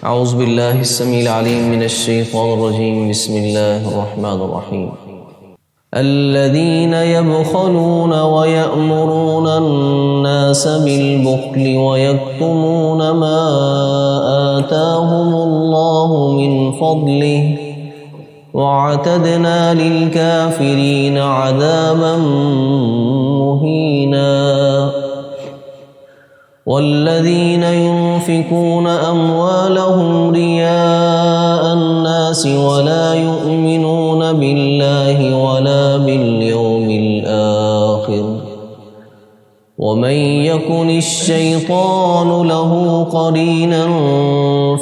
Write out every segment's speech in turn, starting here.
اعوذ باللہ السمیع العلیم من الشیطان الرجیم بسم اللہ الرحمن الرحیم الذین یبخلون ویأمرون الناس بالبخل ویکتمون ما آتاهم اللہ من فضلہ وَأَعْتَدْنَا لِلْكَافِرِينَ عَذَابًا مُهِينًا وَالَّذِينَ يُنْفِقُونَ أَمْوَالَهُمْ رِيَاءَ النَّاسِ وَلَا يُؤْمِنُونَ بِاللَّهِ وَلَا بِالْيَوْمِ الْآخِرِ وَمَنْ يَكُنِ الشَّيْطَانُ لَهُ قَرِينًا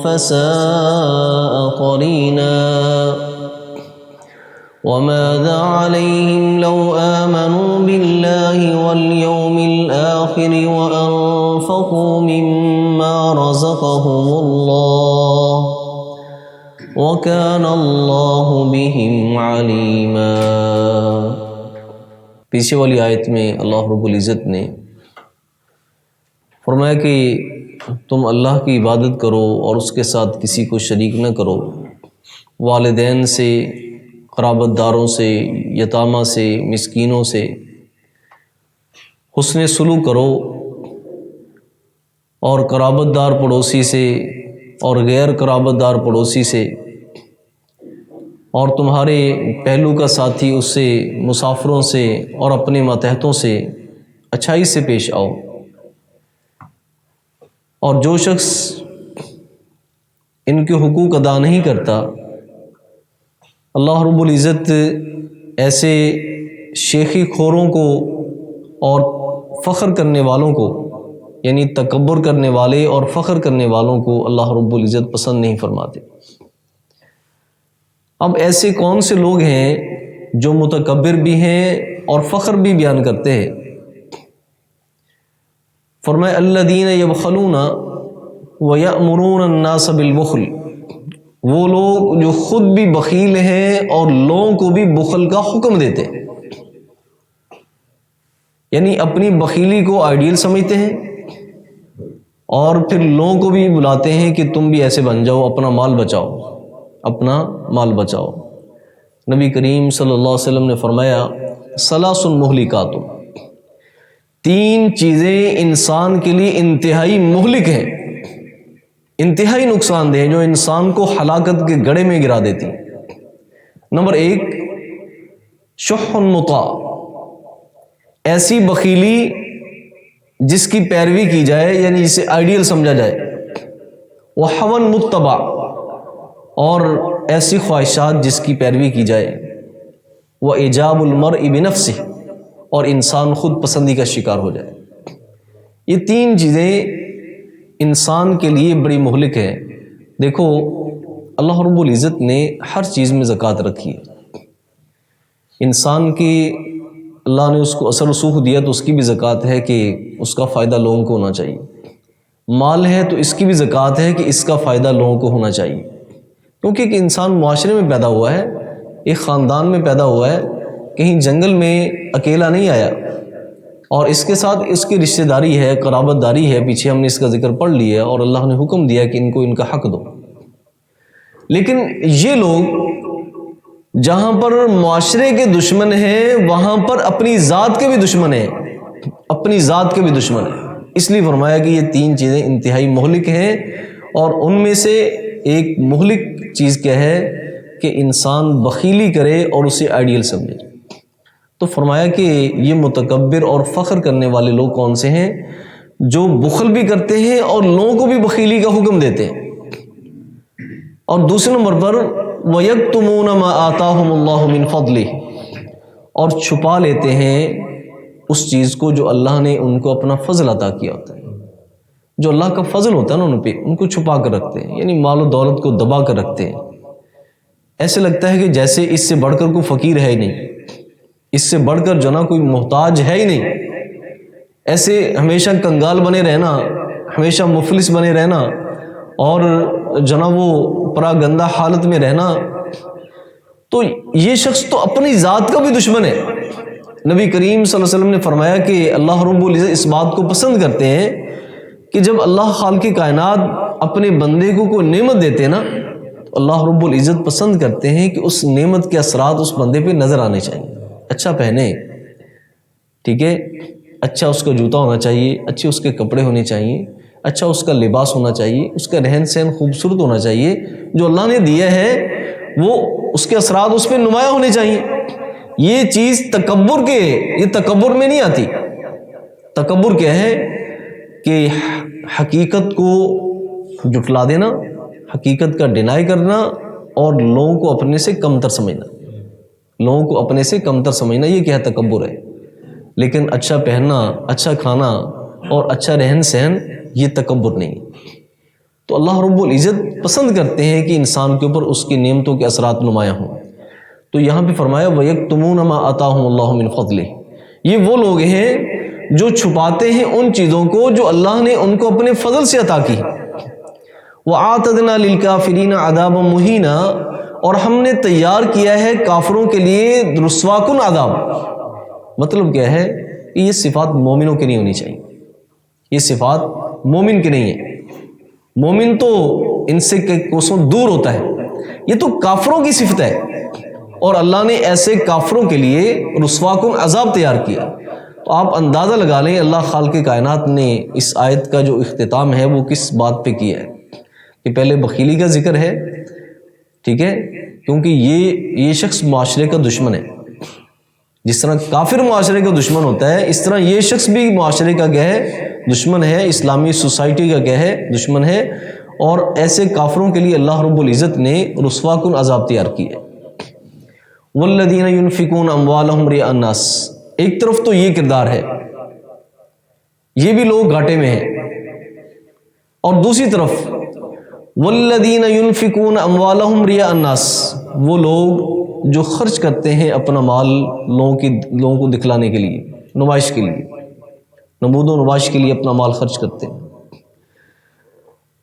فَسَاءَ قَرِينًا وَمَاذَا عَلَيْهِمْ لَوْ آمَنُوا بِاللَّهِ وَالْيَوْمِ الْآخِرِ وَأَنفَقُوا مِمَّا رَزَقَهُمُ اللَّهُ وَكَانَ اللَّهُ بِهِمْ عَلِيمًا۔ پیچھے والی آیت میں اللہ رب العزت نے فرمایا کہ تم اللہ کی عبادت کرو اور اس کے ساتھ کسی کو شریک نہ کرو، والدین سے، قرابت داروں سے، یتامہ سے، مسکینوں سے حسن سلوک کرو، اور قرابت دار پڑوسی سے اور غیر قرابت دار پڑوسی سے، اور تمہارے پہلو کا ساتھی اس سے، مسافروں سے اور اپنے ماتحتوں سے اچھائی سے پیش آؤ۔ اور جو شخص ان کے حقوق ادا نہیں کرتا، اللہ رب العزت ایسے شیخی خوروں کو اور فخر کرنے والوں کو، یعنی تکبر کرنے والے اور فخر کرنے والوں کو اللہ رب العزت پسند نہیں فرماتے۔ اب ایسے کون سے لوگ ہیں جو متکبر بھی ہیں اور فخر بھی بیان کرتے ہیں؟ فرمایا الذین یبخلون ویأمرون الناس بالبخل، وہ لوگ جو خود بھی بخیل ہیں اور لوگوں کو بھی بخل کا حکم دیتے ہیں، یعنی اپنی بخیلی کو آئیڈیل سمجھتے ہیں اور پھر لوگوں کو بھی بلاتے ہیں کہ تم بھی ایسے بن جاؤ، اپنا مال بچاؤ، اپنا مال بچاؤ۔ نبی کریم صلی اللہ علیہ وسلم نے فرمایا ثلاث مہلکات، تین چیزیں انسان کے لیے انتہائی مہلک ہیں، انتہائی نقصان دہ ہیں، جو انسان کو ہلاکت کے گڑھے میں گرا دیتی ہیں۔ نمبر ایک، شح مطاع، ایسی بخیلی جس کی پیروی کی جائے، یعنی جسے آئیڈیل سمجھا جائے، وحوً متبع، اور ایسی خواہشات جس کی پیروی کی جائے، وإعجاب المرء بنفسه، اور انسان خود پسندی کا شکار ہو جائے۔ یہ تین چیزیں انسان کے لیے بڑی مہلک ہے۔ دیکھو اللہ رب العزت نے ہر چیز میں زکوٰۃ رکھی ہے۔ انسان کی اللہ نے اس کو اثر و رسوخ دیا تو اس کی بھی زکوٰۃ ہے کہ اس کا فائدہ لوگوں کو ہونا چاہیے۔ مال ہے تو اس کی بھی زکوٰۃ ہے کہ اس کا فائدہ لوگوں کو ہونا چاہیے، کیونکہ ایک انسان معاشرے میں پیدا ہوا ہے، ایک خاندان میں پیدا ہوا ہے، کہیں جنگل میں اکیلا نہیں آیا، اور اس کے ساتھ اس کی رشتہ داری ہے، قرابت داری ہے، پیچھے ہم نے اس کا ذکر پڑھ لیا اور اللہ نے حکم دیا کہ ان کو ان کا حق دو۔ لیکن یہ لوگ جہاں پر معاشرے کے دشمن ہیں وہاں پر اپنی ذات کے بھی دشمن ہیں، اپنی ذات کے بھی دشمن ہیں۔ اس لیے فرمایا کہ یہ تین چیزیں انتہائی مہلک ہیں، اور ان میں سے ایک مہلک چیز کیا ہے کہ انسان بخیلی کرے اور اسے آئیڈیل سمجھے۔ تو فرمایا کہ یہ متکبر اور فخر کرنے والے لوگ کون سے ہیں؟ جو بخل بھی کرتے ہیں اور لوگوں کو بھی بخیلی کا حکم دیتے ہیں۔ اور دوسرے نمبر پر وَيَكْتُمُونَ مَا آتَاهُمُ اللَّهُ مِنْ فَضْلِهِ، اور چھپا لیتے ہیں اس چیز کو جو اللہ نے ان کو اپنا فضل عطا کیا ہوتا ہے۔ جو اللہ کا فضل ہوتا ہے نا ان پہ، ان کو چھپا کر رکھتے ہیں، یعنی مال و دولت کو دبا کر رکھتے ہیں۔ ایسے لگتا ہے کہ جیسے اس سے بڑھ کر کوئی فقیر ہے ہی نہیں، اس سے بڑھ کر جو نا کوئی محتاج ہے ہی نہیں۔ ایسے ہمیشہ کنگال بنے رہنا، ہمیشہ مفلس بنے رہنا، اور جو نا وہ پراگندہ حالت میں رہنا، تو یہ شخص تو اپنی ذات کا بھی دشمن ہے۔ نبی کریم صلی اللہ علیہ وسلم نے فرمایا کہ اللہ رب العزت اس بات کو پسند کرتے ہیں کہ جب اللہ خالق کائنات اپنے بندے کو کوئی نعمت دیتے نا تو اللہ رب العزت پسند کرتے ہیں کہ اس نعمت کے اثرات اس بندے پہ نظر آنے چاہیے. اچھا پہنے، ٹھیک ہے، اچھا اس کا جوتا ہونا چاہیے، اچھے اس کے کپڑے ہونے چاہیے، اچھا اس کا لباس ہونا چاہیے، اس کا رہن سہن خوبصورت ہونا چاہیے. جو اللہ نے دیا ہے وہ اس کے اثرات اس پہ نمایاں ہونے چاہیے. یہ چیز تکبر کے، یہ تکبر میں نہیں آتی. تکبر کیا ہے کہ حقیقت کو جھٹلا دینا، حقیقت کا ڈینائی کرنا اور لوگوں کو اپنے سے کمتر سمجھنا. لوگوں کو اپنے سے کمتر سمجھنا، یہ کیا تکبر ہے. لیکن اچھا پہننا، اچھا کھانا اور اچھا رہن سہن یہ تکبر نہیں. تو اللہ رب العزت پسند کرتے ہیں کہ انسان کے اوپر اس کی نعمتوں کے اثرات نمایاں ہوں. تو یہاں پہ فرمایا وَيَكْتُمُونَ مَا آتَاهُمُ اللَّهُ مِنْ فَضْلِهِ. یہ وہ لوگ ہیں جو چھپاتے ہیں ان چیزوں کو جو اللہ نے ان کو اپنے فضل سے عطا کی. وَأَعْتَدْنَا لِلْكَافِرِينَ عَذَابًا مُهِينًا، اور ہم نے تیار کیا ہے کافروں کے لیے رسوا کن عذاب. مطلب کیا ہے کہ یہ صفات مومنوں کی نہیں ہونی چاہیے. یہ صفات مومن کی نہیں ہے. مومن تو ان سے کوسوں دور ہوتا ہے. یہ تو کافروں کی صفت ہے اور اللہ نے ایسے کافروں کے لیے رسوا کن عذاب تیار کیا. تو آپ اندازہ لگا لیں اللہ خالق کائنات نے اس آیت کا جو اختتام ہے وہ کس بات پہ کیا ہے. کہ پہلے بخیلی کا ذکر ہے، ٹھیک ہے، کیونکہ یہ شخص معاشرے کا دشمن ہے. جس طرح کافر معاشرے کا دشمن ہوتا ہے، اس طرح یہ شخص بھی معاشرے کا کیا ہے، دشمن ہے، اسلامی سوسائٹی کا کیا ہے، دشمن ہے. اور ایسے کافروں کے لیے اللہ رب العزت نے رسوا کن عذاب تیار کی ہے. والذین ينفقون اموالهم رئاء الناس، ایک طرف تو یہ کردار ہے، یہ بھی لوگ گھاٹے میں ہیں. اور دوسری طرف والذین ينفقون اموالهم رئاء الناس، وہ لوگ جو خرچ کرتے ہیں اپنا مال لوگوں کو دکھلانے کے لیے، نمائش کے لیے، نمود و نمائش کے لیے اپنا مال خرچ کرتے ہیں.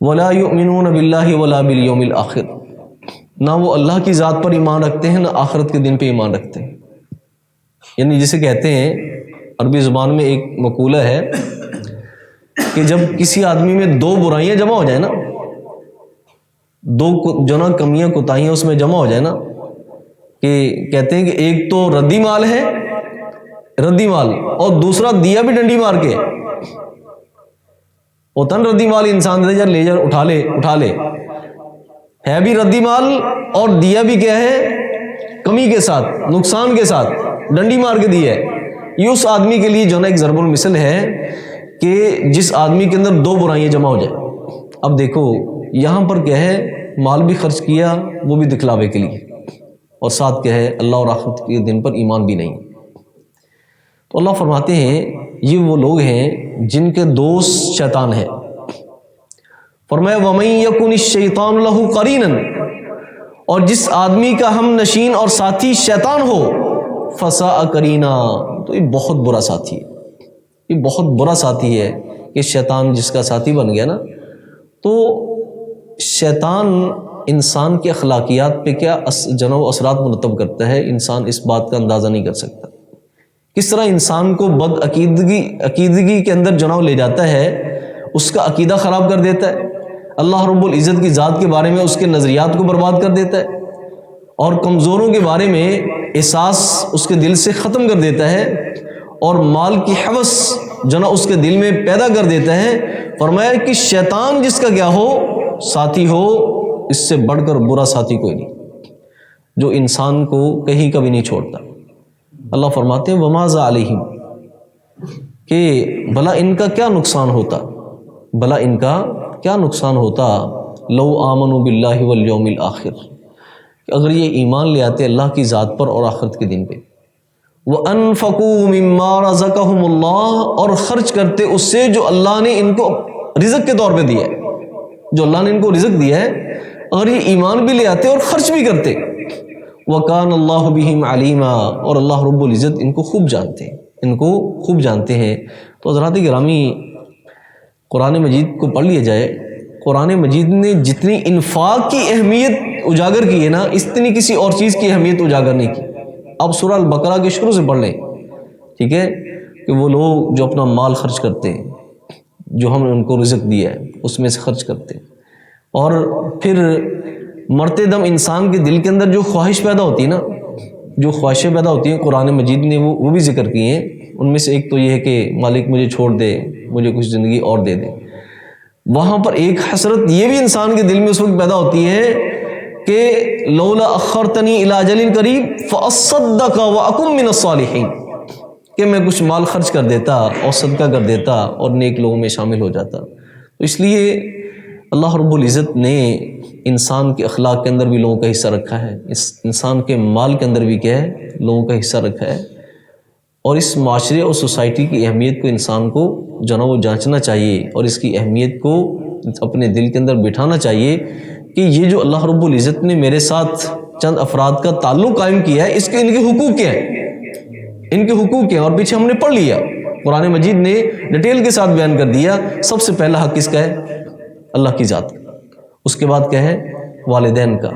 ولا یؤمنون باللہ ولا بالیوم الآخر، نہ وہ اللہ کی ذات پر ایمان رکھتے ہیں، نہ آخرت کے دن پہ ایمان رکھتے ہیں. یعنی جسے کہتے ہیں عربی زبان میں ایک مقولہ ہے کہ جب کسی آدمی میں دو برائیاں جمع ہو جائیں نا، دو جو نا کمیاں کوتاہیاں اس میں جمع ہو جائیں نا، کہ کہتے ہیں کہ ایک تو ردی مال ہے، ردی مال، اور دوسرا دیا بھی ڈنڈی مار کے ہوتا نا. ردی مال انسان دے جا لے جا اٹھا لے ہے بھی ردی مال، اور دیا بھی کیا ہے، کمی کے ساتھ، نقصان کے ساتھ، ڈنڈی مار کے دیا ہے. یہ اس آدمی کے لیے جو نا ایک ضرب المثل ہے کہ جس آدمی کے اندر دو برائیاں جمع ہو جائیں. اب دیکھو یہاں پر کیا ہے، مال بھی خرچ کیا وہ بھی دکھلاوے کے لیے، اور ساتھ کیا ہے اللہ اور آخرت کے دن پر ایمان بھی نہیں. تو اللہ فرماتے ہیں یہ وہ لوگ ہیں جن کے دوست شیطان ہے. فرمایا وَمَن يَكُنِ الشَّيْطَانُ لَهُ قَرِينًا، اور جس آدمی کا ہم نشین اور ساتھی شیطان ہو، فَسَاءَ قَرِينًا، تو یہ بہت برا ساتھی ہے. یہ بہت برا ساتھی ہے کہ شیطان جس کا ساتھی بن گیا نا. تو شیطان انسان کی اخلاقیات پہ کیا جناب اثرات مرتب کرتا ہے، انسان اس بات کا اندازہ نہیں کر سکتا. کس طرح انسان کو بد عقیدگی کے اندر جناب لے جاتا ہے، اس کا عقیدہ خراب کر دیتا ہے، اللہ رب العزت کی ذات کے بارے میں اس کے نظریات کو برباد کر دیتا ہے، اور کمزوروں کے بارے میں احساس اس کے دل سے ختم کر دیتا ہے، اور مال کی حوث جناب اس کے دل میں پیدا کر دیتا ہے. فرمایا کہ شیطان جس کا کیا ہو، ساتھی ہو، اس سے بڑھ کر برا ساتھی کوئی نہیں، جو انسان کو کہیں کبھی نہیں چھوڑتا. اللہ فرماتے ہیں وَمَاذَا عَلَيْهِمْ، کہ بھلا ان کا کیا نقصان ہوتا، بھلا ان کا کیا نقصان ہوتا، لو آمنوا باللہ والیوم الآخر، کہ اگر یہ ایمان لے آتے اللہ کی ذات پر اور آخرت کے دن پہ. وَأَنفَقُوا مِمَّا رَزَقَهُمُ اللَّهُ، اور خرچ کرتے اس سے جو اللہ نے ان کو رزق کے طور پہ دیا ہے، جو اللہ نے ان کو رزق دیا ہے، اگر یہ ایمان بھی لے آتے اور خرچ بھی کرتے. وَكَانَ اللَّهُ بِهِمْ عَلِيمًا، اور اللہ رب العزت ان کو خوب جانتے ہیں، ان کو خوب جانتے ہیں. تو حضرات گرامی، قرآن مجید کو پڑھ لیا جائے. قرآن مجید نے جتنی انفاق کی اہمیت اجاگر کی ہے نا، اتنی کسی اور چیز کی اہمیت اجاگر نہیں کی. اب سورہ البقرہ کے شروع سے پڑھ لیں، ٹھیک ہے، کہ وہ لوگ جو اپنا مال خرچ کرتے ہیں، جو ہم نے ان کو رزق دیا ہے اس میں سے خرچ کرتے ہیں. اور پھر مرتے دم انسان کے دل کے اندر جو خواہش پیدا ہوتی ہے نا، جو خواہشیں پیدا ہوتی ہیں، قرآن مجید نے وہ بھی ذکر کی ہیں. ان میں سے ایک تو یہ ہے کہ مالک مجھے چھوڑ دے، مجھے کچھ زندگی اور دے دے. وہاں پر ایک حسرت یہ بھی انسان کے دل میں اس وقت پیدا ہوتی ہے کہ لولا اخرتنی الی اجل قریب فاصدق واکن من الصالحین، کہ میں کچھ مال خرچ کر دیتا اور صدقہ کر دیتا اور نیک لوگوں میں شامل ہو جاتا. تو اس لیے اللہ رب العزت نے انسان کے اخلاق کے اندر بھی لوگوں کا حصہ رکھا ہے، اس انسان کے مال کے اندر بھی کیا ہے، لوگوں کا حصہ رکھا ہے. اور اس معاشرے اور سوسائٹی کی اہمیت کو انسان کو جو نا وہ جانچنا چاہیے اور اس کی اہمیت کو اپنے دل کے اندر بٹھانا چاہیے کہ یہ جو اللہ رب العزت نے میرے ساتھ چند افراد کا تعلق قائم کیا ہے، اس کے ان کے حقوق کیا ہیں، ان کے حقوق کیا ہیں. اور پیچھے ہم نے پڑھ لیا، قرآن مجید نے ڈیٹیل کے ساتھ بیان کر دیا. سب سے پہلا حق کس کا ہے؟ اللہ کی ذات کا. اس کے بعد کیا ہے؟ والدین کا.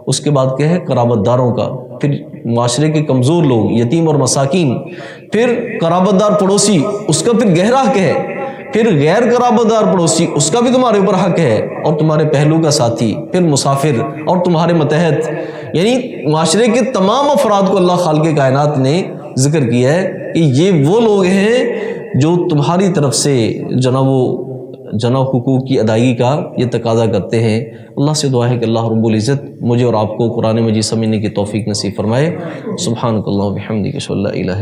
اس کے بعد کیا ہے؟ قرابت داروں کا. پھر معاشرے کے کمزور لوگ، یتیم اور مساکین. پھر قرابت دار پڑوسی، اس کا پھر گہرا حق ہے. پھر غیر قرابت دار پڑوسی، اس کا بھی تمہارے اوپر حق ہے، اور تمہارے پہلو کا ساتھی. پھر مسافر اور تمہارے متحد. یعنی معاشرے کے تمام افراد کو اللہ خالق کائنات نے ذکر کیا ہے کہ یہ وہ لوگ ہیں جو تمہاری طرف سے جناب حقوق کی ادائیگی کا یہ تقاضا کرتے ہیں. اللہ سے دعا ہے کہ اللہ رب العزت مجھے اور آپ کو قرآن مجید سمجھنے کی توفیق نصیب فرمائے. سبحانک اللہم و بحمدک اشہد ان لا الہ الا